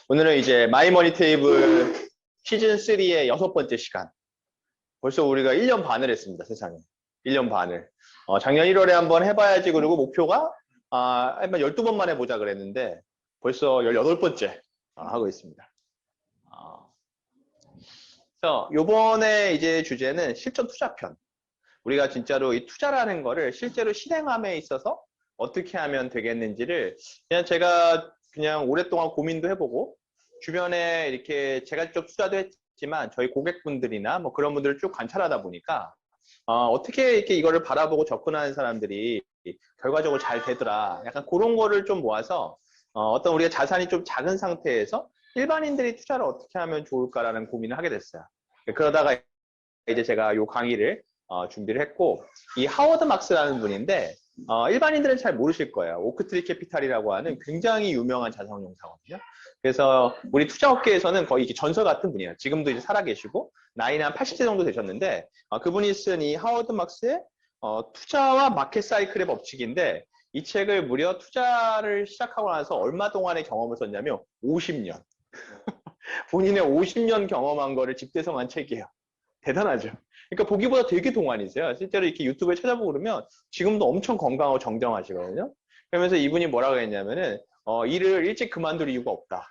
오늘은 이제 마이머니 테이블 시즌 3의 6번째 시간. 벌써 우리가 1년 반을 했습니다, 세상에. 1년 반을. 작년 1월에 한번 해봐야지, 그리고 목표가, 한번 12번만 해보자 그랬는데, 벌써 18번째 하고 있습니다. 그래서 요번에 이제 주제는 실전 투자편. 우리가 진짜로 이 투자라는 거를 실제로 실행함에 있어서 어떻게 하면 되겠는지를 제가 오랫동안 고민도 해보고, 주변에 이렇게 제가 직접 투자도 했지만 저희 고객분들이나 뭐 그런 분들을 쭉 관찰하다 보니까 어떻게 이렇게 이거를 바라보고 접근하는 사람들이 결과적으로 잘 되더라. 약간 그런 거를 좀 모아서 어떤 우리가 자산이 좀 작은 상태에서 일반인들이 투자를 어떻게 하면 좋을까라는 고민을 하게 됐어요. 그러다가 이제 제가 이 강의를 준비를 했고, 이 하워드 막스라는 분인데 일반인들은 잘 모르실 거예요. 오크트리 캐피탈이라고 하는 굉장히 유명한 자산운용사거든요. 그래서 우리 투자업계에서는 거의 전설 같은 분이에요. 지금도 이제 살아계시고 나이는 한 80세 정도 되셨는데 그분이 쓴 이 하워드 막스의 투자와 마켓 사이클의 법칙인데, 이 책을 무려 투자를 시작하고 나서 얼마 동안의 경험을 썼냐면 50년. 본인의 50년 경험한 거를 집대성한 책이에요. 대단하죠. 그러니까 보기보다 되게 동안이세요. 실제로 이렇게 유튜브에 찾아보고 그러면 지금도 엄청 건강하고 정정하시거든요. 그러면서 이분이 뭐라고 했냐면은 일을 일찍 그만둘 이유가 없다.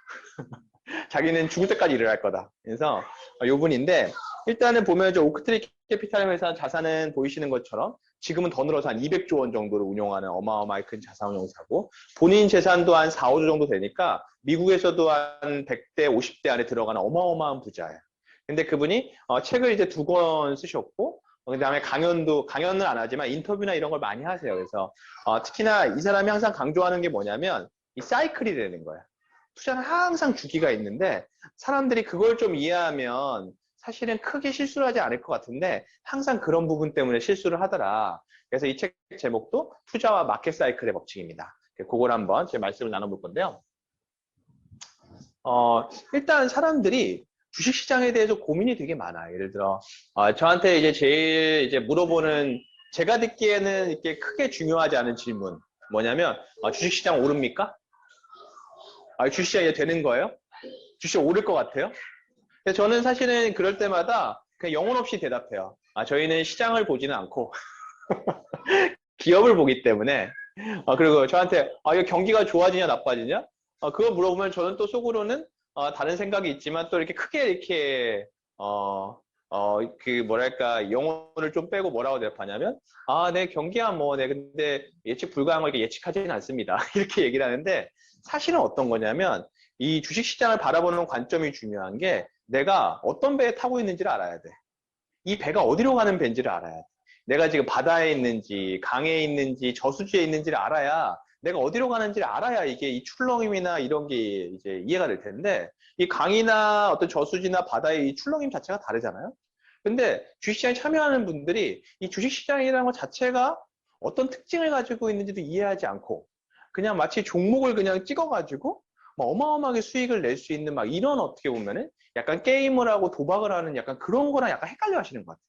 자기는 죽을 때까지 일을 할 거다. 그래서 요 분인데, 일단은 보면 저 오크트리 캐피탈 회사 자산은 보이시는 것처럼 지금은 더 늘어서 한 200조 원 정도를 운용하는 어마어마하게 큰 자산운용사고, 본인 재산도 한 4, 5조 정도 되니까 미국에서도 한 100대, 50대 안에 들어가는 어마어마한 부자예요. 근데 그분이 책을 이제 2권 쓰셨고, 그다음에 강연은 안 하지만 인터뷰나 이런 걸 많이 하세요. 그래서 특히나 이 사람이 항상 강조하는 게 뭐냐면 이 사이클이라는 거예요. 투자는 항상 주기가 있는데 사람들이 그걸 좀 이해하면 사실은 크게 실수를 하지 않을 것 같은데 항상 그런 부분 때문에 실수를 하더라. 그래서 이 책 제목도 투자와 마켓 사이클의 법칙입니다. 그걸 한번 제 말씀을 나눠볼 건데요. 일단 사람들이 주식시장에 대해서 고민이 되게 많아요. 예를 들어 저한테 이제 제일 이제 물어보는, 제가 듣기에는 이렇게 크게 중요하지 않은 질문 뭐냐면 주식시장 오릅니까? 주식시장이 되는 거예요? 주식 오를 것 같아요? 근데 저는 사실은 그럴 때마다 그냥 영혼 없이 대답해요. 저희는 시장을 보지는 않고 기업을 보기 때문에. 그리고 저한테 이거 경기가 좋아지냐 나빠지냐? 그거 물어보면 저는 또 속으로는 다른 생각이 있지만 또 이렇게 크게 이렇게 뭐랄까 영혼을 좀 빼고 뭐라고 대답하냐면 네, 경기야 뭐 네, 근데 예측 불가한 거 이렇게 예측하지는 않습니다. 이렇게 얘기를 하는데, 사실은 어떤 거냐면 이 주식시장을 바라보는 관점이 중요한 게 내가 어떤 배에 타고 있는지를 알아야 돼. 이 배가 어디로 가는 배인지를 알아야 돼. 내가 지금 바다에 있는지 강에 있는지 저수지에 있는지를 알아야, 내가 어디로 가는지를 알아야 이게 이 출렁임이나 이런 게 이제 이해가 될 텐데, 이 강이나 어떤 저수지나 바다의 이 출렁임 자체가 다르잖아요. 근데 주식시장에 참여하는 분들이 이 주식시장이라는 것 자체가 어떤 특징을 가지고 있는지도 이해하지 않고 그냥 마치 종목을 그냥 찍어가지고 막 어마어마하게 수익을 낼 수 있는 막 이런, 어떻게 보면은 약간 게임을 하고 도박을 하는 약간 그런 거랑 약간 헷갈려 하시는 것 같아요.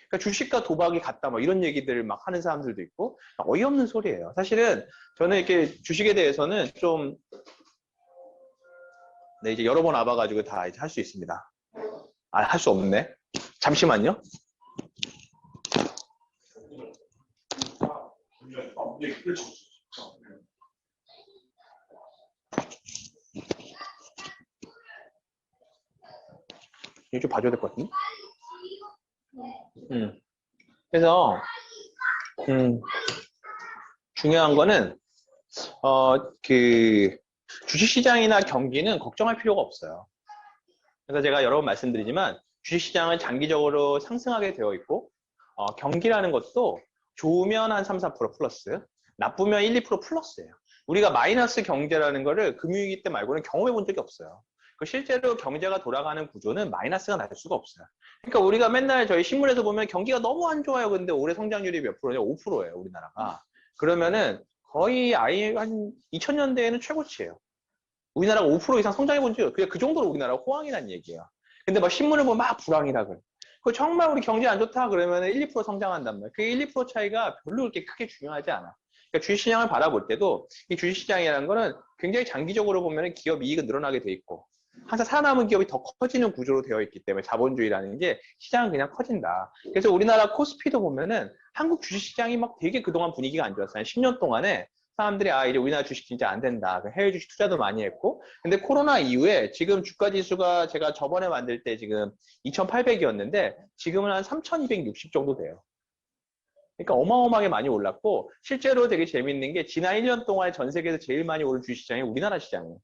그러니까 주식과 도박이 같다 막 이런 얘기들 막 하는 사람들도 있고 어이없는 소리예요. 사실은 저는 이렇게 주식에 대해서는 좀 네, 이제 여러 번 와봐가지고 다 이제 할 수 있습니다. 할 수 없네. 잠시만요. 이거 좀 봐줘야 될 것 같은데? 그래서 중요한 거는 주식시장이나 경기는 걱정할 필요가 없어요. 그래서 제가 여러 번 말씀드리지만 주식시장은 장기적으로 상승하게 되어 있고 경기라는 것도 좋으면 한 3, 4% 플러스, 나쁘면 1, 2% 플러스예요. 우리가 마이너스 경제라는 거를 금융위기 때 말고는 경험해 본 적이 없어요. 실제로 경제가 돌아가는 구조는 마이너스가 날 수가 없어요. 그러니까 우리가 맨날 저희 신문에서 보면 경기가 너무 안 좋아요. 근데 올해 성장률이 몇 프로냐? 5%예요, 우리나라가. 그러면은 거의 아예 한 2000년대에는 최고치예요. 우리나라가 5% 이상 성장해 본 적이, 그냥 그 정도로 우리나라가 호황이라는 얘기예요. 근데 막 신문을 보면 막 불황이라 그래. 그 정말 우리 경제 안 좋다 그러면 1, 2% 성장한단 말이야. 그 1, 2% 차이가 별로 그렇게 크게 중요하지 않아. 그러니까 주식시장을 바라볼 때도 이 주식시장이라는 거는 굉장히 장기적으로 보면 기업 이익은 늘어나게 돼 있고 항상 살아남은 기업이 더 커지는 구조로 되어 있기 때문에 자본주의라는 게 시장은 그냥 커진다. 그래서 우리나라 코스피도 보면은 한국 주식시장이 막 되게 그동안 분위기가 안 좋았어요. 한 10년 동안에 사람들이 이제 우리나라 주식 진짜 안 된다. 해외 주식 투자도 많이 했고. 근데 코로나 이후에 지금 주가 지수가 제가 저번에 만들 때 지금 2,800이었는데 지금은 한 3,260 정도 돼요. 그러니까 어마어마하게 많이 올랐고 실제로 되게 재밌는 게 지난 1년 동안에 전 세계에서 제일 많이 오른 주식시장이 우리나라 시장이에요.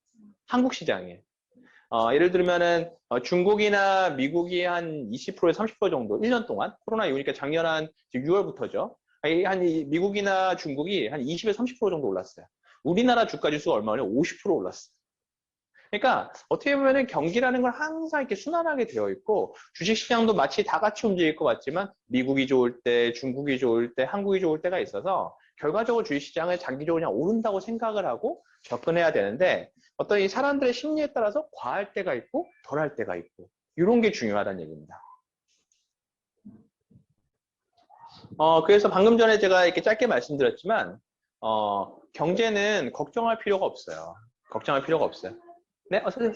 한국 시장이에요. 예를 들면은 중국이나 미국이 한 20%에서 30% 정도 1년 동안 코로나 이후니까 작년 한 6월부터죠. 미국이나 중국이 한 20에서 30% 정도 올랐어요. 우리나라 주가 지수가 얼마냐? 50% 올랐어요. 그러니까 어떻게 보면은 경기라는 건 항상 이렇게 순환하게 되어 있고 주식시장도 마치 다 같이 움직일 것 같지만 미국이 좋을 때, 중국이 좋을 때, 한국이 좋을 때가 있어서 결과적으로 주식시장을 장기적으로 그냥 오른다고 생각을 하고 접근해야 되는데 어떤 이 사람들의 심리에 따라서 과할 때가 있고 덜할 때가 있고 이런 게 중요하다는 얘기입니다. 그래서 방금 전에 제가 이렇게 짧게 말씀드렸지만 경제는 걱정할 필요가 없어요. 걱정할 필요가 없어요. 네, 선생님.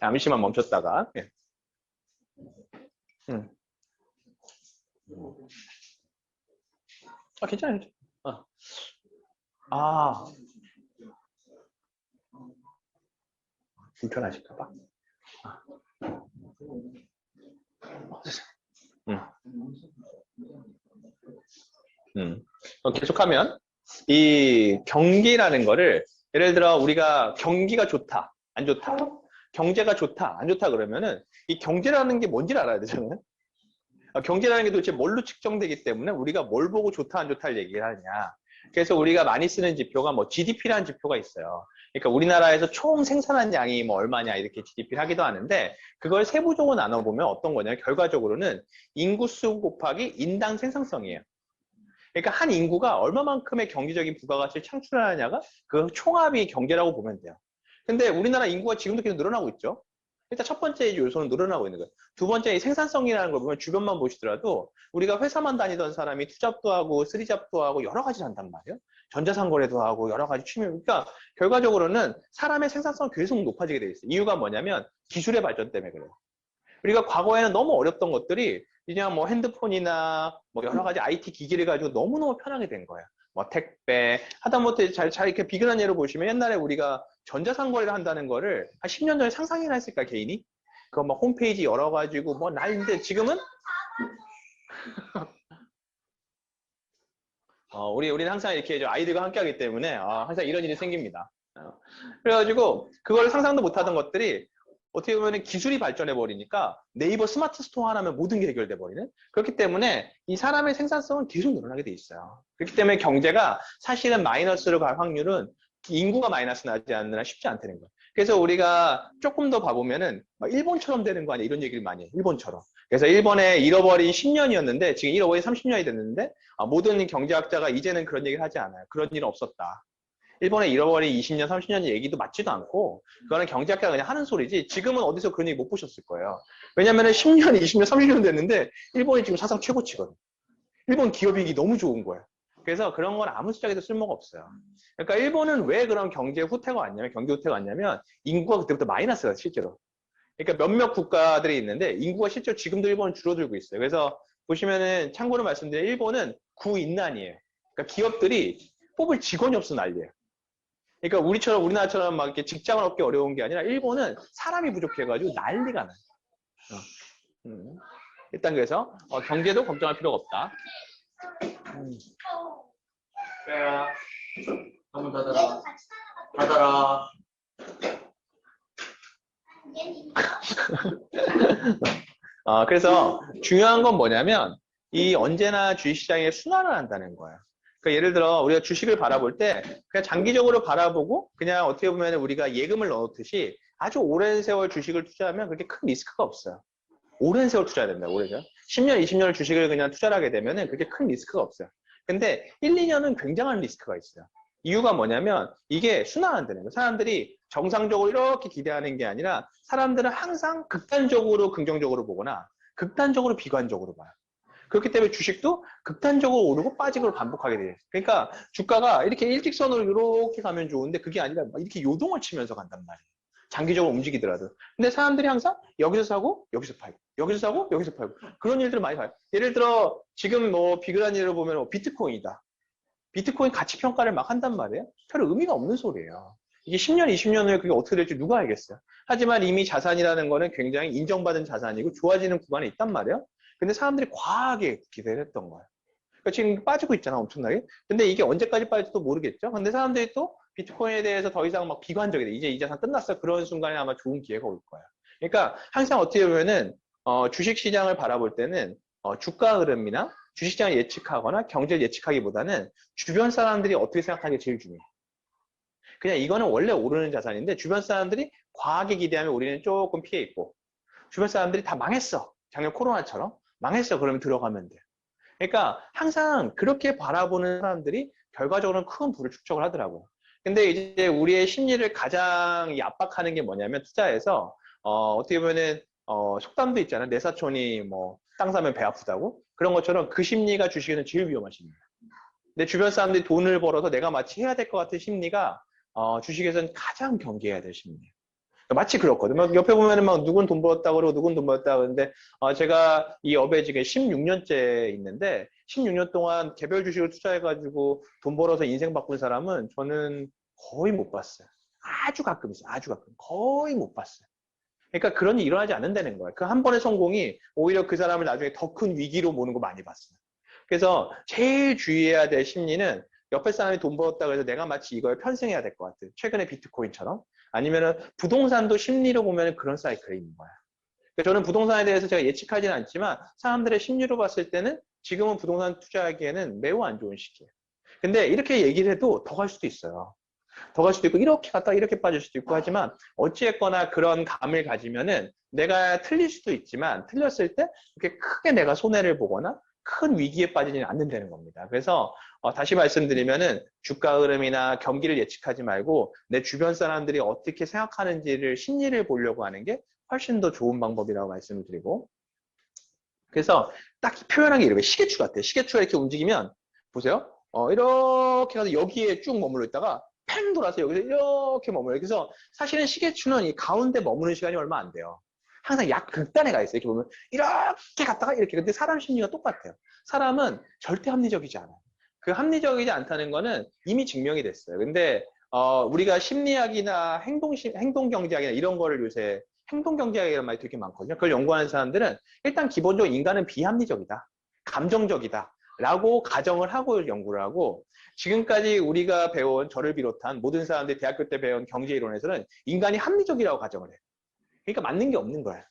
잠시만 멈췄다가. 예. 괜찮아요. 불편하실까봐. 계속하면 이 경기라는 거를 예를 들어 우리가 경기가 좋다, 안 좋다, 경제가 좋다, 안 좋다 그러면은 이 경제라는 게 뭔지를 알아야 되잖아요. 경제라는 게 도대체 뭘로 측정되기 때문에 우리가 뭘 보고 좋다, 안 좋다를 얘기를 하느냐. 그래서 우리가 많이 쓰는 지표가 뭐 GDP라는 지표가 있어요. 그러니까 우리나라에서 총 생산한 양이 뭐 얼마냐 이렇게 GDP를 하기도 하는데 그걸 세부적으로 나눠보면 어떤 거냐면 결과적으로는 인구수 곱하기 인당 생산성이에요. 그러니까 한 인구가 얼마만큼의 경제적인 부가가치를 창출하느냐가 그 총합이 경제라고 보면 돼요. 근데 우리나라 인구가 지금도 계속 늘어나고 있죠. 일단 첫 번째 요소는 늘어나고 있는 거예요. 두 번째 생산성이라는 걸 보면 주변만 보시더라도 우리가 회사만 다니던 사람이 투잡도 하고 쓰리잡도 하고 여러 가지를 한단 말이에요. 전자상거래도 하고 여러 가지 취미. 그러니까 결과적으로는 사람의 생산성이 계속 높아지게 돼 있어요. 이유가 뭐냐면 기술의 발전 때문에 그래요. 우리가 과거에는 너무 어렵던 것들이 그냥 뭐 핸드폰이나 뭐 여러 가지 IT 기기를 가지고 너무너무 편하게 된 거예요. 뭐 택배, 하다못해 잘 이렇게 비근한 예로 보시면 옛날에 우리가 전자상거래를 한다는 거를 한 10년 전에 상상이나 했을까, 개인이? 그거 막 홈페이지 열어가지고 뭐 난리인데 지금은? 우리는 항상 이렇게 아이들과 함께 하기 때문에 항상 이런 일이 생깁니다. 그래가지고 그걸 상상도 못하던 것들이 어떻게 보면 기술이 발전해 버리니까 네이버 스마트 스토어 하나면 모든 게 해결돼 버리는 그렇기 때문에 이 사람의 생산성은 계속 늘어나게 돼 있어요. 그렇기 때문에 경제가 사실은 마이너스로 갈 확률은 인구가 마이너스 나지 않느라 쉽지 않다는 거예요. 그래서 우리가 조금 더 봐보면은 일본처럼 되는 거 아니야 이런 얘기를 많이 해요. 일본처럼. 그래서 일본에 잃어버린 10년이었는데 지금 잃어버린 30년이 됐는데 모든 경제학자가 이제는 그런 얘기를 하지 않아요. 그런 일은 없었다. 일본에 잃어버린 20년, 30년 얘기도 맞지도 않고 그거는 경제학자가 그냥 하는 소리지 지금은 어디서 그런 얘기 못 보셨을 거예요. 왜냐면은 10년, 20년, 30년 됐는데 일본이 지금 사상 최고치거든. 일본 기업이익이 너무 좋은 거예요. 그래서 그런 건 아무 시장에도 쓸모가 없어요. 그러니까 일본은 왜 그런 경제 후퇴가 왔냐면, 경기 후퇴가 왔냐면 인구가 그때부터 마이너스가 실제로. 그러니까 몇몇 국가들이 있는데 인구가 실제로 지금도 일본은 줄어들고 있어요. 그래서 보시면은 참고로 말씀드리면 일본은 구인난이에요. 그러니까 기업들이 뽑을 직원이 없어 난리예요. 그러니까 우리나라처럼 막 이렇게 직장을 얻기 어려운 게 아니라 일본은 사람이 부족해가지고 난리가 나요. 일단 그래서 경제도 걱정할 필요가 없다. 빼야. 한번 닫아라. 닫아라. 그래서 중요한 건 뭐냐면 이 언제나 주식시장에 순환을 한다는 거예요. 그러니까 예를 들어 우리가 주식을 바라볼 때 그냥 장기적으로 바라보고 그냥 어떻게 보면 우리가 예금을 넣듯이 아주 오랜 세월 주식을 투자하면 그렇게 큰 리스크가 없어요. 오랜 세월 투자해야 된다. 오랜 세월. 10년, 20년을 주식을 그냥 투자를 하게 되면 그렇게 큰 리스크가 없어요. 근데 1, 2년은 굉장한 리스크가 있어요. 이유가 뭐냐면 이게 순환한다는 거예요. 사람들이 정상적으로 이렇게 기대하는 게 아니라 사람들은 항상 극단적으로 긍정적으로 보거나 극단적으로 비관적으로 봐요. 그렇기 때문에 주식도 극단적으로 오르고 빠지고 반복하게 돼요. 그러니까 주가가 이렇게 일직선으로 이렇게 가면 좋은데 그게 아니라 막 이렇게 요동을 치면서 간단 말이에요. 장기적으로 움직이더라도. 근데 사람들이 항상 여기서 사고 여기서 팔고 여기서 사고 여기서 팔고 그런 일들을 많이 봐요. 예를 들어 지금 뭐 비근한 예를 보면 비트코인이다. 비트코인 가치 평가를 막 한단 말이에요. 별 의미가 없는 소리예요. 이게 10년, 20년 후에 그게 어떻게 될지 누가 알겠어요. 하지만 이미 자산이라는 거는 굉장히 인정받은 자산이고 좋아지는 구간에 있단 말이에요. 근데 사람들이 과하게 기대를 했던 거예요. 그러니까 지금 빠지고 있잖아, 엄청나게. 근데 이게 언제까지 빠질지도 모르겠죠. 근데 사람들이 또 비트코인에 대해서 더 이상 막 비관적이 돼. 이제 이 자산 끝났어. 그런 순간에 아마 좋은 기회가 올 거예요. 그러니까 항상 어떻게 보면은 주식 시장을 바라볼 때는 주가 흐름이나 주식시장을 예측하거나 경제를 예측하기보다는 주변 사람들이 어떻게 생각하는 게 제일 중요해요. 그냥 이거는 원래 오르는 자산인데 주변 사람들이 과하게 기대하면 우리는 조금 피해 있고 주변 사람들이 다 망했어. 작년 코로나처럼 망했어. 그러면 들어가면 돼요. 그러니까 항상 그렇게 바라보는 사람들이 결과적으로는 큰 부를 축적을 하더라고요. 근데 이제 우리의 심리를 가장 압박하는 게 뭐냐면 투자에서 어떻게 보면은 속담도 있잖아요. 내 사촌이 뭐 땅 사면 배 아프다고 그런 것처럼 그 심리가 주식에는 제일 위험한 심리예요. 내 주변 사람들이 돈을 벌어서 내가 마치 해야 될 것 같은 심리가 주식에서는 가장 경계해야 될 심리예요. 마치 그렇거든. 막 옆에 보면은 막 누군 돈 벌었다 그러고 누군 돈 벌었다 그러는데 제가 이 업에 지금 16년째 있는데 16년 동안 개별 주식을 투자해가지고 돈 벌어서 인생 바꾼 사람은 저는 거의 못 봤어요. 아주 가끔 있어요. 아주 가끔. 거의 못 봤어요. 그러니까 그런 일이 일어나지 않는다는 거예요. 그 한 번의 성공이 오히려 그 사람을 나중에 더 큰 위기로 모는 거 많이 봤어요. 그래서 제일 주의해야 될 심리는 옆에 사람이 돈 벌었다고 해서 내가 마치 이거에 편승해야 될 것 같아요. 최근에 비트코인처럼. 아니면은 부동산도 심리로 보면 그런 사이클이 있는 거야. 그러니까 저는 부동산에 대해서 제가 예측하지는 않지만 사람들의 심리로 봤을 때는 지금은 부동산 투자하기에는 매우 안 좋은 시기예요. 근데 이렇게 얘기를 해도 더 갈 수도 있어요. 더 갈 수도 있고 이렇게 갔다가 이렇게 빠질 수도 있고 하지만 어찌했거나 그런 감을 가지면은 내가 틀릴 수도 있지만 틀렸을 때 이렇게 크게 내가 손해를 보거나 큰 위기에 빠지지는 않는다는 겁니다. 그래서 다시 말씀드리면은 주가 흐름이나 경기를 예측하지 말고 내 주변 사람들이 어떻게 생각하는지를 심리를 보려고 하는 게 훨씬 더 좋은 방법이라고 말씀을 드리고 그래서 딱 표현한 게 이렇게 시계추 같아요. 시계추가 이렇게 움직이면 보세요. 이렇게 가서 여기에 쭉 머물러 있다가 팽 돌아서 여기서 이렇게 머물러요. 그래서 사실은 시계추는 이 가운데 머무는 시간이 얼마 안 돼요. 항상 약 극단에 가 있어요. 이렇게 보면 이렇게 갔다가 이렇게. 근데 사람 심리가 똑같아요. 사람은 절대 합리적이지 않아요. 그 합리적이지 않다는 거는 이미 증명이 됐어요. 근데 우리가 심리학이나 행동경제학이나 이런 거를 요새 행동경제학이라는 말이 되게 많거든요. 그걸 연구하는 사람들은 일단 기본적으로 인간은 비합리적이다. 감정적이다. 라고 가정을 하고 연구를 하고 지금까지 우리가 배운 저를 비롯한 모든 사람들이 대학교 때 배운 경제이론에서는 인간이 합리적이라고 가정을 해요. 그러니까 맞는 게 없는 거예요.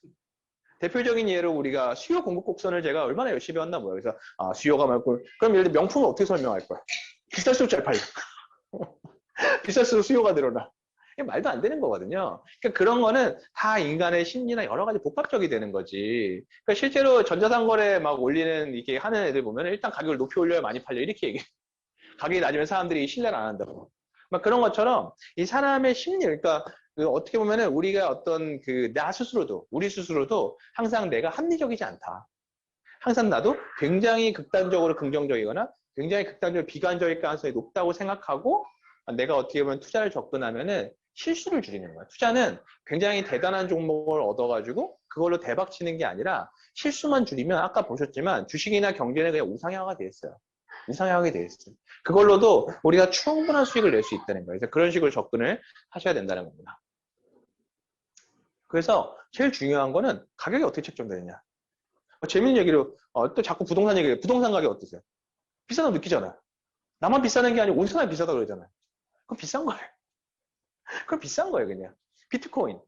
대표적인 예로 우리가 수요 공급 곡선을 제가 얼마나 열심히 배웠나 뭐예요. 그래서 수요가 많고 그럼 예를 들어 명품을 어떻게 설명할 거야? 비쌀수록 잘 팔려. 비쌀수록 수요가 늘어나. 이게 말도 안 되는 거거든요. 그러니까 그런 거는 다 인간의 심리나 여러 가지 복합적이 되는 거지. 그러니까 실제로 전자상거래 막 올리는 이게 하는 애들 보면 일단 가격을 높이 올려야 많이 팔려 이렇게 얘기해. 가격이 낮으면 사람들이 신뢰를 안 한다고. 막 그런 것처럼 이 사람의 심리, 그러니까 그 어떻게 보면은 우리가 어떤 그 나 스스로도 우리 스스로도 항상 내가 합리적이지 않다. 항상 나도 굉장히 극단적으로 긍정적이거나 굉장히 극단적으로 비관적일 가능성이 높다고 생각하고 내가 어떻게 보면 투자를 접근하면은 실수를 줄이는 거야. 투자는 굉장히 대단한 종목을 얻어가지고 그걸로 대박 치는 게 아니라 실수만 줄이면 아까 보셨지만 주식이나 경제는 그냥 우상향화가 돼 있어요. 우상향하게 돼 있어요. 그걸로도 우리가 충분한 수익을 낼 수 있다는 거예요. 그래서 그런 식으로 접근을 하셔야 된다는 겁니다. 그래서 제일 중요한 거는 가격이 어떻게 책정되느냐. 재밌는 얘기로 또 자꾸 부동산 얘기해요. 부동산 가격 어떠세요? 비싸다고 느끼잖아요. 나만 비싸는 게 아니고 온 사람이 비싸다고 그러잖아요. 그럼 비싼 거예요. 그럼 비싼 거예요, 그냥. 비트코인.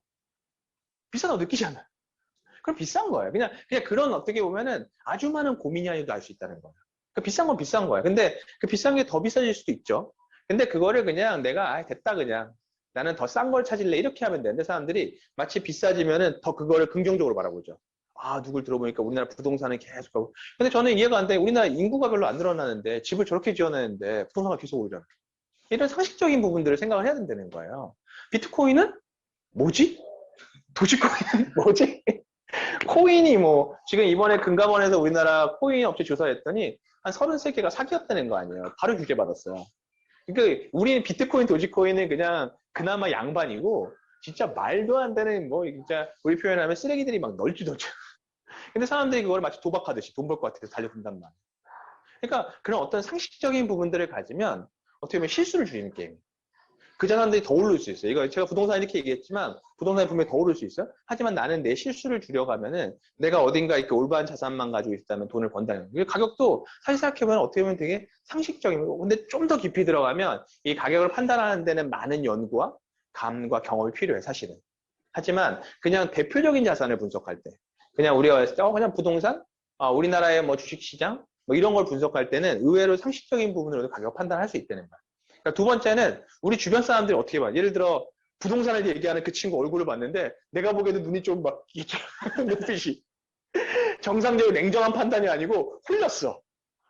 비싸다고 느끼잖아요. 그럼 비싼 거예요. 그냥 그런 어떻게 보면은 아주 많은 고민이 아니어도 알 수 있다는 거예요. 그 비싼 건 비싼 거예요. 근데 그 비싼 게 더 비싸질 수도 있죠. 근데 그거를 그냥 내가 됐다 그냥 나는 더 싼 걸 찾을래 이렇게 하면 되는데 사람들이 마치 비싸지면은 더 그거를 긍정적으로 바라보죠. 누굴 들어보니까 우리나라 부동산은 계속 가고. 근데 저는 이해가 안 돼. 우리나라 인구가 별로 안 늘어나는데 집을 저렇게 지어내는데 부동산가 계속 오르잖아요. 이런 상식적인 부분들을 생각을 해야 된다는 거예요. 비트코인은 뭐지? 도지코인은 뭐지? 코인이 뭐, 지금 이번에 금감원에서 우리나라 코인 업체 조사했더니 한 33개가 사기였다는 거 아니에요. 바로 규제받았어요. 그러니까 우리 비트코인, 도지코인은 그냥 그나마 양반이고, 진짜 말도 안 되는 뭐, 진짜 우리 표현하면 쓰레기들이 막 널찍널찍. 근데 사람들이 그걸 마치 도박하듯이 돈 벌 것 같아서 달려든단 말이에요. 그러니까 그런 어떤 상식적인 부분들을 가지면 어떻게 보면 실수를 줄이는 게임. 그 자산들이 더 오를 수 있어요. 이거 제가 부동산 이렇게 얘기했지만 부동산이 분명히 더 오를 수 있어요. 하지만 나는 내 실수를 줄여가면은 내가 어딘가 이렇게 올바른 자산만 가지고 있다면 돈을 번다는 거예요. 가격도 사실 생각해보면 어떻게 보면 되게 상식적인 거고, 근데 좀 더 깊이 들어가면 이 가격을 판단하는 데는 많은 연구와 감과 경험이 필요해, 사실은. 하지만 그냥 대표적인 자산을 분석할 때, 그냥 우리가 봤을 때, 그냥 부동산, 우리나라의 뭐 주식시장, 뭐 이런 걸 분석할 때는 의외로 상식적인 부분으로도 가격 판단할 수 있다는 거야. 그러니까 두 번째는 우리 주변 사람들이 어떻게 봐? 예를 들어 부동산을 얘기하는 그 친구 얼굴을 봤는데 내가 보기에도 눈이 좀 막 눈빛이 정상적인 냉정한 판단이 아니고 홀렸어.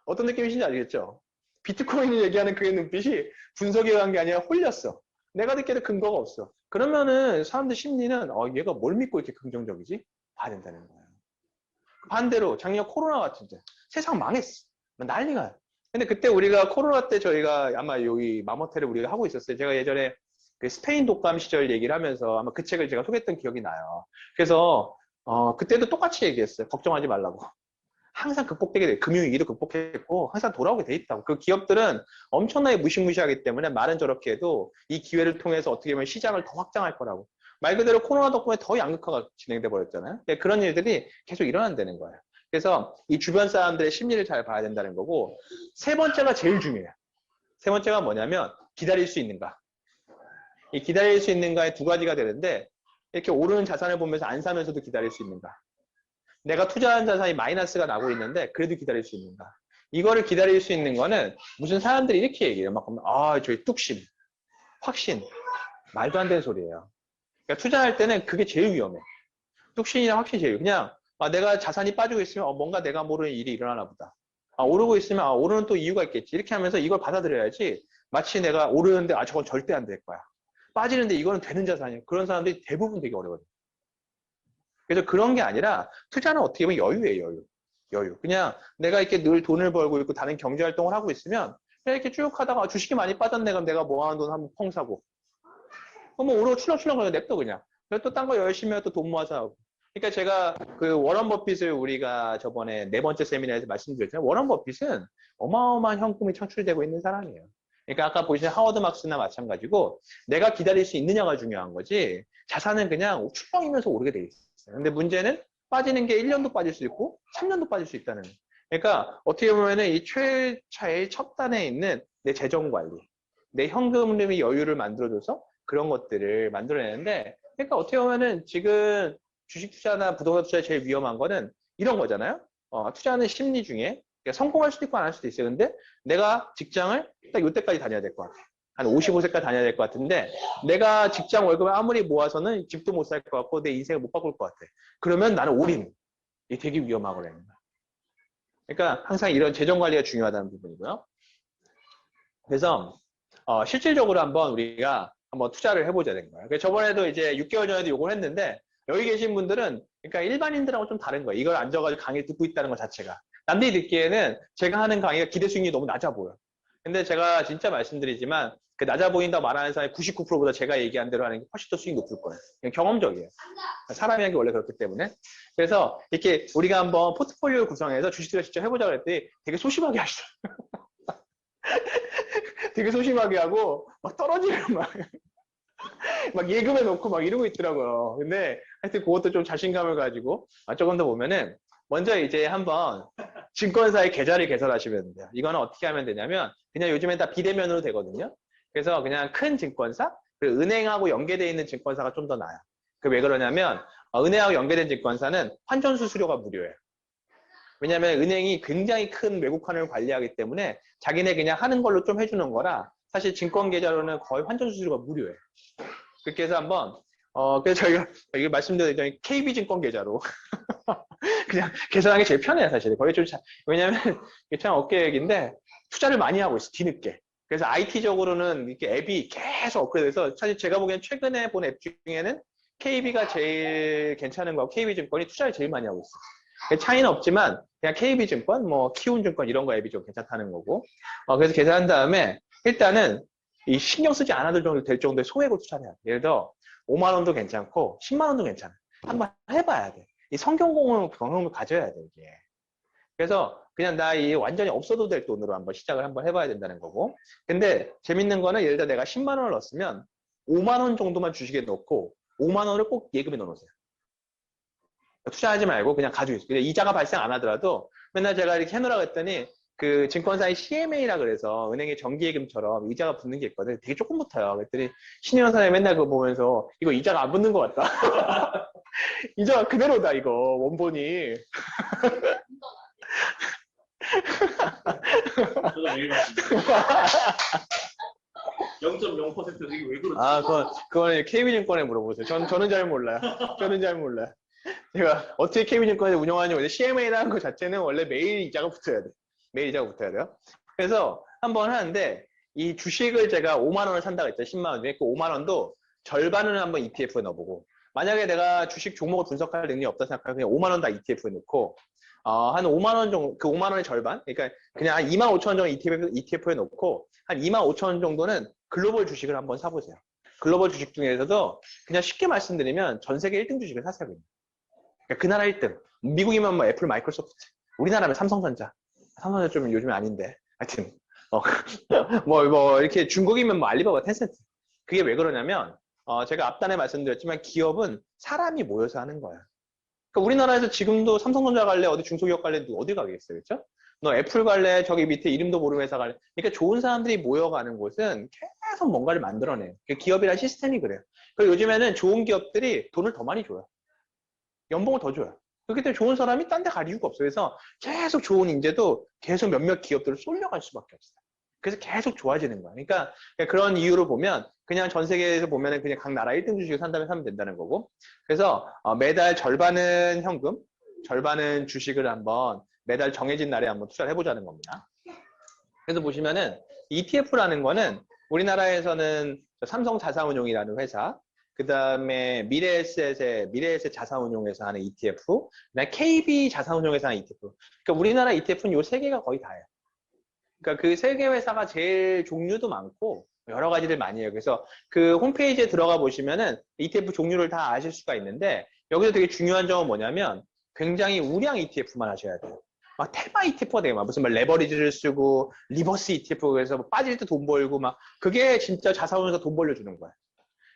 어떤 느낌이신지 알겠죠? 비트코인을 얘기하는 그의 눈빛이 분석에 의한 게 아니라 홀렸어. 내가 듣기에도 근거가 없어. 그러면은 사람들 심리는 얘가 뭘 믿고 이렇게 긍정적이지? 봐야 된다는 거예요. 반대로 작년 코로나 같은 때 세상 망했어. 난리가. 근데 그때 우리가 코로나 때 저희가 아마 여기 마모테를 우리가 하고 있었어요. 제가 예전에 그 스페인 독감 시절 얘기를 하면서 아마 그 책을 제가 소개했던 기억이 나요. 그래서 그때도 똑같이 얘기했어요. 걱정하지 말라고. 항상 극복되게 돼. 금융위기도 극복했고 항상 돌아오게 돼 있다고. 그 기업들은 엄청나게 무시무시하기 때문에 말은 저렇게 해도 이 기회를 통해서 어떻게 보면 시장을 더 확장할 거라고. 말 그대로 코로나 덕분에 더 양극화가 진행돼 버렸잖아요. 그런 일들이 계속 일어난다는 거예요. 그래서 이 주변 사람들의 심리를 잘 봐야 된다는 거고, 세 번째가 제일 중요해요. 세 번째가 뭐냐면 기다릴 수 있는가. 이 기다릴 수 있는가에 두 가지가 되는데, 이렇게 오르는 자산을 보면서 안 사면서도 기다릴 수 있는가. 내가 투자한 자산이 마이너스가 나고 있는데 그래도 기다릴 수 있는가. 이거를 기다릴 수 있는 거는 무슨 사람들이 이렇게 얘기해요. 막 저희 뚝심, 확신, 말도 안 되는 소리예요. 그러니까 투자할 때는 그게 제일 위험해. 뚝심이나 확신이 제일 그냥 내가 자산이 빠지고 있으면 뭔가 내가 모르는 일이 일어나나 보다. 오르고 있으면 오르는 또 이유가 있겠지. 이렇게 하면서 이걸 받아들여야지. 마치 내가 오르는데 저건 절대 안 될 거야. 빠지는데 이거는 되는 자산이야. 그런 사람들이 대부분 되게 어려워요. 그래서 그런 게 아니라 투자는 어떻게 보면 여유예요, 여유. 여유. 그냥 내가 이렇게 늘 돈을 벌고 있고 다른 경제 활동을 하고 있으면 그냥 이렇게 쭉 하다가 주식이 많이 빠졌네. 그럼 내가 모아놓은 돈 한번 펑 사고. 뭐 오르고 출렁출렁 그냥 냅둬 그냥. 그래서 또 딴 거 열심히 해서 또 돈 모아서 하고. 그러니까 제가 그 워런 버핏을 우리가 저번에 네 번째 세미나에서 말씀드렸잖아요. 워런 버핏은 어마어마한 현금이 창출되고 있는 사람이에요. 그러니까 아까 보시는 하워드 막스나 마찬가지고 내가 기다릴 수 있느냐가 중요한 거지 자산은 그냥 출렁이면서 오르게 돼 있어요. 근데 문제는 빠지는 게 1년도 빠질 수 있고 3년도 빠질 수 있다는 거예요. 그러니까 어떻게 보면은 이 최차의 첫 단에 있는 내 재정 관리, 내 현금의 여유를 만들어줘서 그런 것들을 만들어내는데 그러니까 어떻게 보면은 지금 주식 투자나 부동산 투자에 제일 위험한 거는 이런 거잖아요. 투자하는 심리 중에 그러니까 성공할 수도 있고 안 할 수도 있어요. 근데 내가 직장을 딱 이때까지 다녀야 될 것 같아. 한 55세까지 다녀야 될 것 같은데 내가 직장 월급을 아무리 모아서는 집도 못 살 것 같고 내 인생을 못 바꿀 것 같아. 그러면 나는 올인. 이게 되게 위험하거든요. 그러니까 항상 이런 재정 관리가 중요하다는 부분이고요. 그래서 실질적으로 한번 우리가 한번 투자를 해보자 된 거예요. 저번에도 이제 6개월 전에도 요걸 했는데 여기 계신 분들은 그러니까 일반인들하고 좀 다른 거예요. 이걸 앉아가지고 강의 듣고 있다는 것 자체가. 남들이 듣기에는 제가 하는 강의가 기대 수익률이 너무 낮아 보여. 근데 제가 진짜 말씀드리지만 그 낮아 보인다고 말하는 사람이 99%보다 제가 얘기한 대로 하는 게 훨씬 더 수익이 높을 거예요. 그냥 경험적이에요. 사람이란 게 원래 그렇기 때문에. 그래서 이렇게 우리가 한번 포트폴리오 구성해서 주식 투자 직접 해보자 그랬더니 되게 소심하게 하시더라고요. 되게 소심하게 하고 막 떨어지는 막 예금해 놓고 막 이러고 있더라고요. 근데 하여튼 그것도 좀 자신감을 가지고 조금 더 보면은 먼저 이제 한번 증권사의 계좌를 개설하시면 돼요. 이거는 어떻게 하면 되냐면 그냥 요즘엔 다 비대면으로 되거든요. 그래서 그냥 큰 증권사, 그리고 은행하고 연계되어 있는 증권사가 좀 더 나아요. 그 왜 그러냐면 은행하고 연계된 증권사는 환전 수수료가 무료예요. 왜냐하면 은행이 굉장히 큰 외국환을 관리하기 때문에 자기네 그냥 하는 걸로 좀 해주는 거라 사실 증권 계좌로는 거의 환전 수수료가 무료예요. 그렇게 해서 한번 그래서 저희가 여기 말씀드렸더니 KB증권 계좌로 그냥 계산하기 제일 편해요 사실. 거의 좀 왜냐면 이게 참 어깨 얘기인데 투자를 많이 하고 있어 뒤늦게. 그래서 IT적으로는 이렇게 앱이 계속 업그레이드돼서 사실 제가 보기엔 최근에 본 앱 중에는 KB가 제일 괜찮은 거고 KB증권이 투자를 제일 많이 하고 있어. 차이는 없지만 그냥 KB증권, 뭐 키움증권 이런 거 앱이 좀 괜찮다는 거고. 그래서 계산한 다음에 일단은 이 신경 쓰지 않아도 정도 될 정도의 소액을 투자를 해야 돼. 예를 들어 5만 원도 괜찮고 10만 원도 괜찮아. 한번 해봐야 돼. 이 경험을 가져야 돼 이게. 그래서 그냥 나 이 완전히 없어도 될 돈으로 한번 시작을 한번 해봐야 된다는 거고. 근데 재밌는 거는 예를 들어 내가 10만 원을 넣었으면 5만 원 정도만 주식에 넣고 5만 원을 꼭 예금에 넣어놓으세요. 투자하지 말고 그냥 가지고 있어요. 이자가 발생 안 하더라도 맨날 제가 이렇게 해놓으라고 했더니 그 증권사의 CMA라 그래서 은행의 정기예금처럼 이자가 붙는 게 있거든. 되게 조금 붙어요. 그랬더니 신혜원 사장이 맨날 그거 보면서 이거 이자가 안 붙는 것 같다. 이자가 그대로다 이거 원본이. 저도 매일 봤습니다. 0.0% 이게 왜 그러지? 그건 KB증권에 물어보세요. 저는 잘 몰라요. 저는 잘 몰라요. 제가 어떻게 KB증권을 운영하는지 CMA라는 것 자체는 원래 매일 이자가 붙어야 돼. 매일 이자가 붙어야 돼요. 그래서 한번 하는데 이 주식을 제가 5만 원을 산다고 했죠. 10만 원 중에 그 5만 원도 절반은 한번 ETF에 넣어보고 만약에 내가 주식 종목을 분석할 능력이 없다 생각하면 그냥 5만 원 다 ETF에 넣고 한 5만 원 정도, 그 5만 원의 절반? 그러니까 그냥 한 2만 5천 원 정도 ETF에 넣고 한 2만 5천 원 정도는 글로벌 주식을 한번 사보세요. 글로벌 주식 중에서도 그냥 쉽게 말씀드리면 전 세계 1등 주식을 사세요. 그러니까 그 나라 1등. 미국이면 뭐 애플, 마이크로소프트. 우리나라면 삼성전자. 삼성전자 좀 요즘에 아닌데. 하여튼. 이렇게 중국이면 뭐 알리바바, 텐센트. 그게 왜 그러냐면, 제가 앞단에 말씀드렸지만 기업은 사람이 모여서 하는 거야. 그러니까 우리나라에서 지금도 삼성전자 갈래, 어디 중소기업 갈래, 어디 가겠어요, 그렇죠? 너 애플 갈래, 저기 밑에 이름도 모르는 회사 갈래. 그러니까 좋은 사람들이 모여가는 곳은 계속 뭔가를 만들어내요. 기업이란 시스템이 그래요. 그리고 요즘에는 좋은 기업들이 돈을 더 많이 줘요. 연봉을 더 줘요. 그렇기 때문에 좋은 사람이 딴 데 갈 이유가 없어요. 그래서 계속 좋은 인재도 계속 몇몇 기업들을 쏠려갈 수밖에 없어요. 그래서 계속 좋아지는 거야. 그러니까 그런 이유로 보면 그냥 전 세계에서 보면은 그냥 각 나라 1등 주식을 산다면 사면 된다는 거고. 그래서 매달 절반은 현금, 절반은 주식을 한번 매달 정해진 날에 한번 투자를 해보자는 겁니다. 그래서 보시면은 ETF라는 거는 우리나라에서는 삼성 자산운용이라는 회사, 그 다음에 미래에셋 자산운용에서 하는 ETF, 그다음에 KB 자산운용에서 하는 ETF. 그러니까 우리나라 ETF는 요 세 개가 거의 다예요. 그러니까 그 세 개 회사가 제일 종류도 많고 여러 가지를 많이 해요. 그래서 그 홈페이지에 들어가 보시면은 ETF 종류를 다 아실 수가 있는데 여기서 되게 중요한 점은 뭐냐면 굉장히 우량 ETF만 하셔야 돼요. 막 테마 ETF가 되게 막 무슨 막 레버리지를 쓰고 리버스 ETF 그래서 빠질 때 돈 벌고 막 그게 진짜 자산운용에서 돈 벌려주는 거야.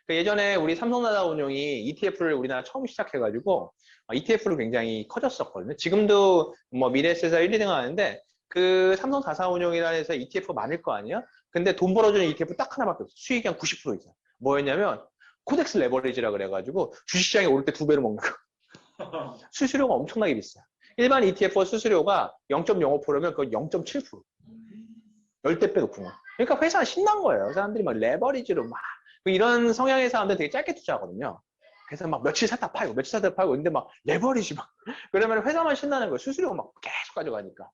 예전에 우리 삼성자산운용이 ETF를 우리나라 처음 시작해가지고 ETF로 굉장히 커졌었거든요. 지금도 뭐 미래에셋에서 1, 2등 하는데 그 삼성자산운용이라는 해서 ETF가 많을 거 아니야? 근데 돈 벌어주는 ETF 딱 하나밖에 없어. 수익이 한 90% 이상. 뭐였냐면 코덱스 레버리지라 그래가지고 주식시장이 오를 때 2배로 먹는 거. 수수료가 엄청나게 비싸. 일반 ETF 수수료가 0.05%면 그건 0.7%. 10대 빼 높은 거. 그러니까 회사는 신난 거예요. 사람들이 막 레버리지로 막 이런 성향의 사람들 되게 짧게 투자하거든요. 그래서 막 며칠 샀다 팔고 며칠 샀다 팔고 근데 막 레버리지 막 그러면 회사만 신나는 거예요. 수수료가 막 계속 가져가니까.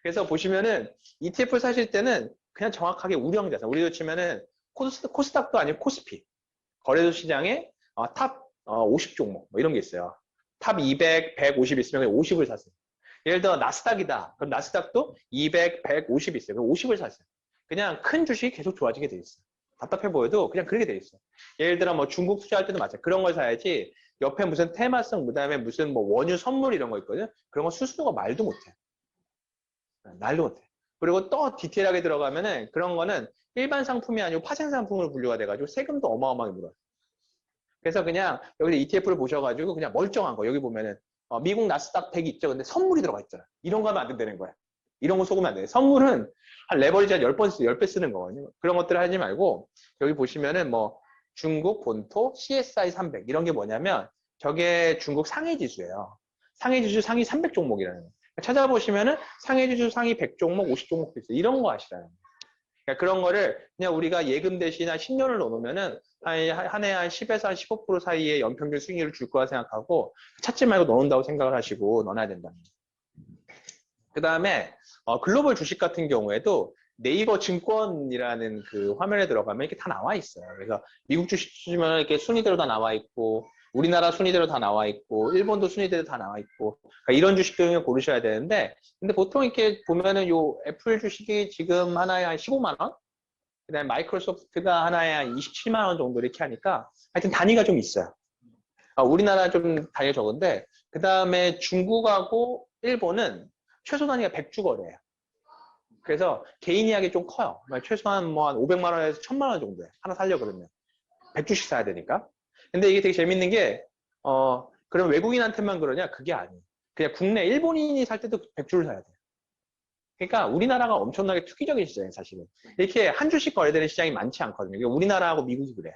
그래서 보시면은 ETF 사실 때는 그냥 정확하게 우량 자산. 우리로 치면은 코스닥도 아니고 코스피. 거래소 시장에 탑 50 종목 뭐 이런 게 있어요. 탑 200, 150 있으면 50을 사세요. 예를 들어 나스닥이다. 그럼 나스닥도 200, 150 있어요. 그럼 50을 사세요. 그냥 큰 주식이 계속 좋아지게 돼 있어요. 답답해 보여도 그냥 그렇게 돼 있어. 예를 들어 뭐 중국 투자할 때도 마찬가지. 그런 걸 사야지 옆에 무슨 테마성 그다음에 무슨 뭐 원유 선물 이런 거 있거든. 그런 거 수수료가 말도 못해. 말도 못해. 그리고 또 디테일하게 들어가면은 그런 거는 일반 상품이 아니고 파생 상품으로 분류가 돼가지고 세금도 어마어마하게 물어요. 그래서 그냥 여기 ETF를 보셔가지고 그냥 멀쩡한 거 여기 보면은 미국 나스닥 100 있죠. 근데 선물이 들어가 있잖아. 이런 거 하면 안 된다는 거야. 이런 거 속으면 안 돼. 선물은 한 레버리지 한 10배 쓰는 거거든요. 그런 것들을 하지 말고 여기 보시면은 뭐 중국 본토 CSI 300 이런 게 뭐냐면 저게 중국 상해 지수예요. 상해 지수 상위 300 종목이라는 거예요. 찾아보시면은 상해 지수 상위 100 종목, 50 종목도 있어요. 이런 거 아시라는 거예요. 그러니까 그런 거를 그냥 우리가 예금 대신 한 10년을 넣어놓으면은 한 해 한 10에서 한 15% 사이에 연평균 수익률을 줄 거라 생각하고 찾지 말고 넣는다고 생각을 하시고 넣어야 된다. 그 다음에 글로벌 주식 같은 경우에도 네이버 증권이라는 그 화면에 들어가면 이렇게 다 나와 있어요. 그래서 미국 주식 주시면 이렇게 순위대로 다 나와 있고, 우리나라 순위대로 다 나와 있고, 일본도 순위대로 다 나와 있고, 그러니까 이런 주식 중에 고르셔야 되는데, 근데 보통 이렇게 보면은 요 애플 주식이 지금 하나에 한 15만 원? 그다음에 마이크로소프트가 하나에 한 27만 원 정도 이렇게 하니까 하여튼 단위가 좀 있어요. 우리나라 좀 단위가 적은데, 그 다음에 중국하고 일본은 최소 단위가 100주 거래예요. 그래서 개인이 하기 좀 커요. 최소한 뭐 한 500만 원에서 1000만 원 정도에 하나 살려 그러면 100주씩 사야 되니까. 근데 이게 되게 재밌는 게 그럼 외국인한테만 그러냐? 그게 아니에요. 그냥 국내 일본인이 살 때도 100주를 사야 돼요. 그러니까 우리나라가 엄청나게 투기적인 시장이에요, 사실은. 이렇게 한 주씩 거래되는 시장이 많지 않거든요. 그러니까 우리나라하고 미국이 그래.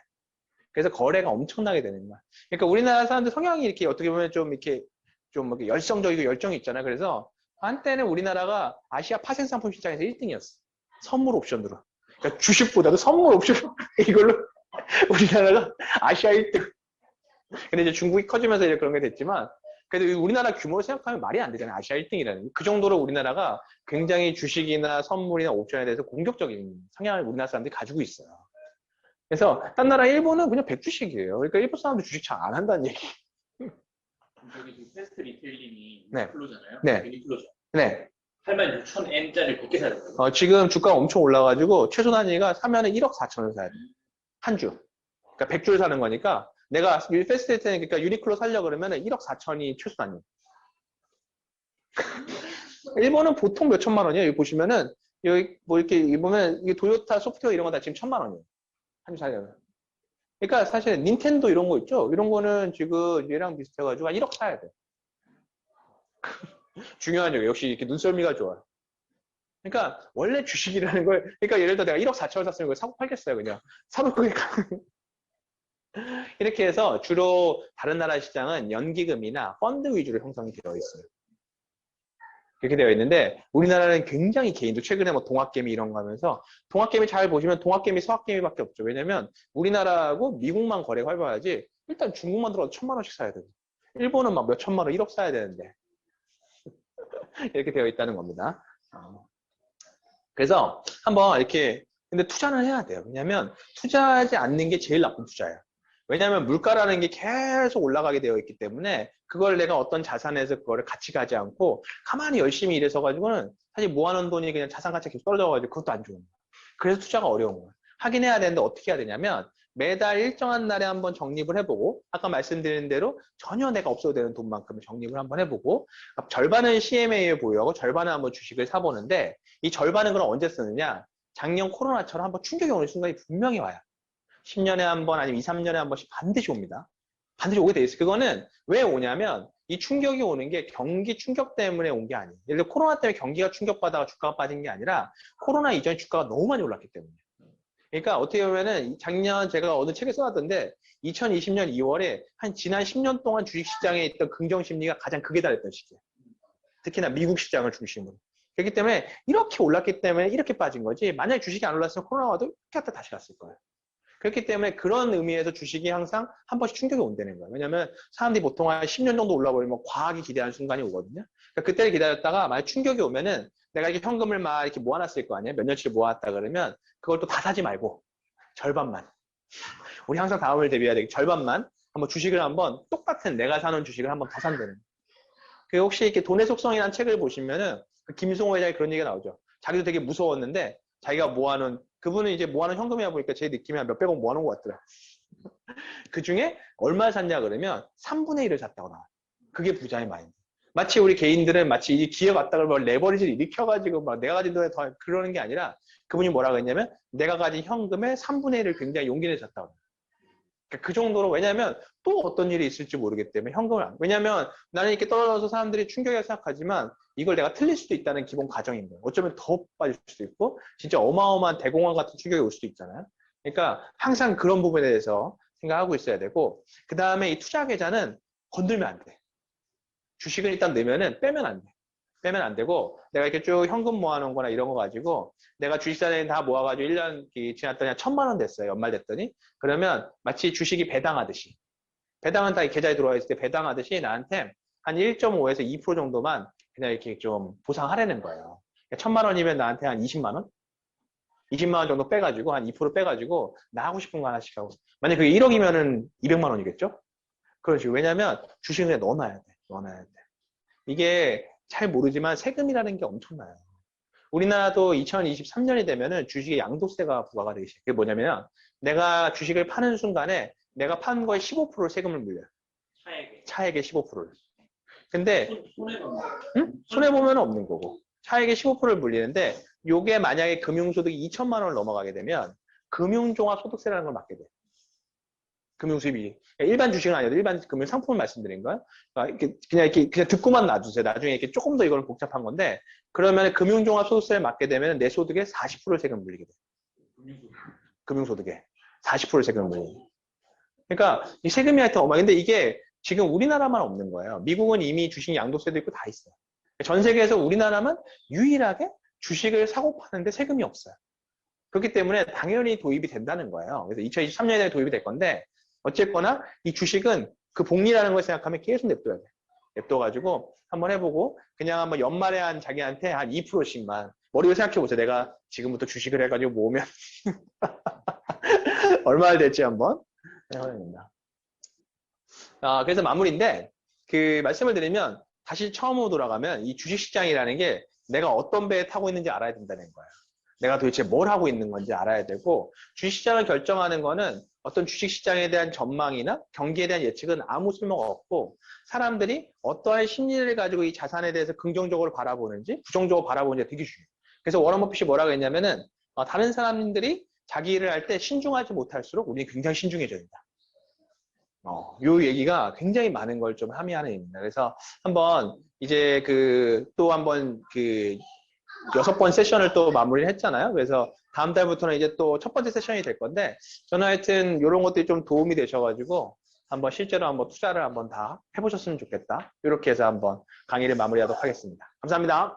그래서 거래가 엄청나게 되는 거야. 그러니까 우리나라 사람들 성향이 이렇게 어떻게 보면 좀 이렇게 좀 이렇게 열성적이고 열정이 있잖아요. 그래서 한때는 우리나라가 아시아 파생 상품 시장에서 1등이었어. 선물 옵션으로. 그러니까 주식보다도 선물 옵션 이걸로 우리나라가 아시아 1등. 근데 이제 중국이 커지면서 이제 그런 게 됐지만 그래도 우리나라 규모를 생각하면 말이 안 되잖아요. 아시아 1등이라는. 그 정도로 우리나라가 굉장히 주식이나 선물이나 옵션에 대해서 공격적인 성향을 우리나라 사람들이 가지고 있어요. 그래서 딴 나라 일본은 그냥 100주식이에요. 그러니까 일본 사람들 주식 잘 안 한다는 얘기. 저기 지금 패스트 리테일링이 네. 유니클로잖아요. 네. 유니클로죠. 네. 86,000엔짜리 100개 사야 돼요. 지금 주가가 엄청 올라가지고 최소 단위가 사면은 1억 4천을 사야 돼. 한 주. 그러니까 100주를 사는 거니까 내가 패스트 리테일링 그러니까 유니클로 살려 그러면은 1억 4천이 최소 단위. 일본은 보통 몇 천만 원이에요. 여기 보시면은 여기 뭐 이렇게 보면 이게 도요타 소프트웨어 이런 거 다 지금 1000만 원이에요. 한 주 살려면. 그러니까 사실 닌텐도 이런 거 있죠. 이런 거는 지금 얘랑 비슷해가지고 한 1억 사야 돼. 중요한 점 역시 이렇게 눈썰미가 좋아. 그러니까 원래 주식이라는 걸 그러니까 예를 들어 내가 1억 4천을 샀으면 그걸 사고 팔겠어요 그냥 사놓고 이렇게 해서 주로 다른 나라 시장은 연기금이나 펀드 위주로 형성이 되어 있어요. 그렇게 되어 있는데 우리나라는 굉장히 개인도 최근에 뭐 동학개미 이런 거 하면서 동학개미 잘 보시면 동학개미 서학개미밖에 없죠. 왜냐면 우리나라하고 미국만 거래가 활발하지 일단 중국만 들어가도 1000만 원씩 사야 되고 일본은 막 몇 천만 원 1억 사야 되는데 이렇게 되어 있다는 겁니다. 그래서 한번 이렇게 근데 투자는 해야 돼요. 왜냐하면 투자하지 않는 게 제일 나쁜 투자예요. 왜냐하면 물가라는 게 계속 올라가게 되어 있기 때문에 그걸 내가 어떤 자산에서 그거를 같이 가지 않고 가만히 열심히 일해서 가지고는 사실 모아놓은 돈이 그냥 자산 가치가 계속 떨어져가지고 그것도 안 좋은 거예요. 그래서 투자가 어려운 거예요. 하긴 해야 되는데 어떻게 해야 되냐면 매달 일정한 날에 한번 적립을 해보고 아까 말씀드린 대로 전혀 내가 없어도 되는 돈만큼 적립을 한번 해보고 절반은 CMA에 보유하고 절반은 한번 주식을 사보는데 이 절반은 그럼 언제 쓰느냐? 작년 코로나처럼 한번 충격이 오는 순간이 분명히 와요. 10년에 한 번 아니면 2, 3년에 한 번씩 반드시 옵니다. 반드시 오게 돼 있어요. 그거는 왜 오냐면 이 충격이 오는 게 경기 충격 때문에 온 게 아니에요. 예를 들어 코로나 때문에 경기가 충격받아가 주가가 빠진 게 아니라 코로나 이전에 주가가 너무 많이 올랐기 때문에. 그러니까 어떻게 보면은 작년 제가 어느 책에 써놨던데 2020년 2월에 한 지난 10년 동안 주식시장에 있던 긍정 심리가 가장 극에 달했던 시기예요. 특히나 미국 시장을 중심으로. 그렇기 때문에 이렇게 올랐기 때문에 이렇게 빠진 거지 만약에 주식이 안 올랐으면 코로나 와도 이렇게 갔다 다시 갔을 거예요. 그렇기 때문에 그런 의미에서 주식이 항상 한 번씩 충격이 온다는 거예요. 왜냐하면 사람들이 보통 한 10년 정도 올라버리면 과하게 기대하는 순간이 오거든요. 그러니까 그때를 기다렸다가 만약 충격이 오면은 내가 이렇게 현금을 막 이렇게 모아놨을 거 아니에요. 몇 년치를 모아놨다 그러면 그걸 또 다 사지 말고 절반만. 우리 항상 다음을 대비해야 되기 절반만 한번 주식을 한번 똑같은 내가 사는 주식을 한번 더 산다는. 그 혹시 이렇게 돈의 속성이라는 책을 보시면은 그 김승호 회장이 그런 얘기가 나오죠. 자기도 되게 무서웠는데 자기가 모아놓은 그분은 이제 모아놓은 현금이야 보니까 제 느낌이 한 몇백억 모아놓은 것 같더라. 그 중에 얼마 샀냐 그러면 3분의 1을 샀다고 나와요. 그게 부자의 마인드. 마치 우리 개인들은 마치 이 기회 왔다가 뭐 레버리지를 일으켜가지고 막 내가 가진 돈에 더 그러는 게 아니라 그분이 뭐라고 했냐면 내가 가진 현금의 3분의 1을 굉장히 용기 내서 샀다고. 그러니까 그 정도로 왜냐하면 또 어떤 일이 있을지 모르기 때문에 현금을 안. 왜냐하면 나는 이렇게 떨어져서 사람들이 충격이라 생각하지만 이걸 내가 틀릴 수도 있다는 기본 가정인 거예요. 어쩌면 더 빠질 수도 있고 진짜 어마어마한 대공황 같은 충격이 올 수도 있잖아요. 그러니까 항상 그런 부분에 대해서 생각하고 있어야 되고 그 다음에 이 투자 계좌는 건들면 안 돼. 주식을 일단 넣으면은 빼면 안 돼. 빼면 안 되고 내가 이렇게 쭉 현금 모아놓은 거나 이런 거 가지고 내가 주식사에 다 모아가지고 1년 지났더니 한 1000만 원 됐어요. 연말 됐더니 그러면 마치 주식이 배당하듯이 배당은 다 계좌에 들어와 있을 때 배당하듯이 나한테 한 1.5에서 2% 정도만 그냥 이렇게 좀 보상하라는 거예요. 1000만 원이면 나한테 한 20만 원? 20만 원 정도 빼가지고 한 2% 빼가지고 나 하고 싶은 거 하나씩 하고. 만약 그게 1억이면은 200만 원이겠죠? 그런 식으로. 왜냐면 주식에 넣어놔야 돼. 넣어놔야 돼. 이게 잘 모르지만 세금이라는 게 엄청나요. 우리나라도 2023년이 되면은 주식에 양도세가 부과가 되기 시작해요. 그게 뭐냐면 내가 주식을 파는 순간에 내가 판 거에 15%를 세금을 물려요. 차액의 15%를. 근데 손해보면 응? 손해보면 없는 거고. 차액의 15%를 물리는데 요게 만약에 금융소득이 2천만 원을 넘어가게 되면 금융종합소득세라는 걸 맞게 돼요. 금융수입이. 일반 주식은 아니어도 일반 금융 상품을 말씀드린 거예요. 그러니까 그냥 듣고만 놔주세요. 나중에 이렇게 조금 더 이걸 복잡한 건데 그러면 금융종합소득세를 맞게 되면 내 소득의 40%를 세금 물리게 돼요. 금융소득에 40%를 세금을 물리게. 그러니까 이 세금이 하여튼 어마어마한데 이게 지금 우리나라만 없는 거예요. 미국은 이미 주식 양도세도 있고 다 있어요. 전 세계에서 우리나라만 유일하게 주식을 사고 파는데 세금이 없어요. 그렇기 때문에 당연히 도입이 된다는 거예요. 그래서 2023년에 도입이 될 건데 어쨌거나 이 주식은 그 복리라는 걸 생각하면 계속 냅둬야 돼. 냅둬가지고 한번 해보고 그냥 한번 연말에 한 자기한테 한 2%씩만 머리로 생각해보세요. 내가 지금부터 주식을 해가지고 모으면 얼마나 될지 한번 해봐야 됩니다. 그래서 마무리인데 그 말씀을 드리면 다시 처음으로 돌아가면 이 주식시장이라는 게 내가 어떤 배에 타고 있는지 알아야 된다는 거예요. 내가 도대체 뭘 하고 있는 건지 알아야 되고 주식시장을 결정하는 거는 어떤 주식시장에 대한 전망이나 경기에 대한 예측은 아무 쓸모가 없고 사람들이 어떠한 심리를 가지고 이 자산에 대해서 긍정적으로 바라보는지 부정적으로 바라보는지 되게 중요해요. 그래서 워런 버핏이 뭐라고 했냐면은 다른 사람들이 자기 일을 할 때 신중하지 못할수록 우리는 굉장히 신중해져야 된다. 요 얘기가 굉장히 많은 걸 좀 함의하는 얘기입니다. 그래서 한번 이제 또 한번 6번 세션을 또 마무리를 했잖아요. 그래서 다음 달부터는 이제 또 첫 번째 세션이 될 건데 저는 하여튼 이런 것들이 좀 도움이 되셔가지고 한번 실제로 한번 투자를 한번 다 해보셨으면 좋겠다. 이렇게 해서 한번 강의를 마무리하도록 하겠습니다. 감사합니다.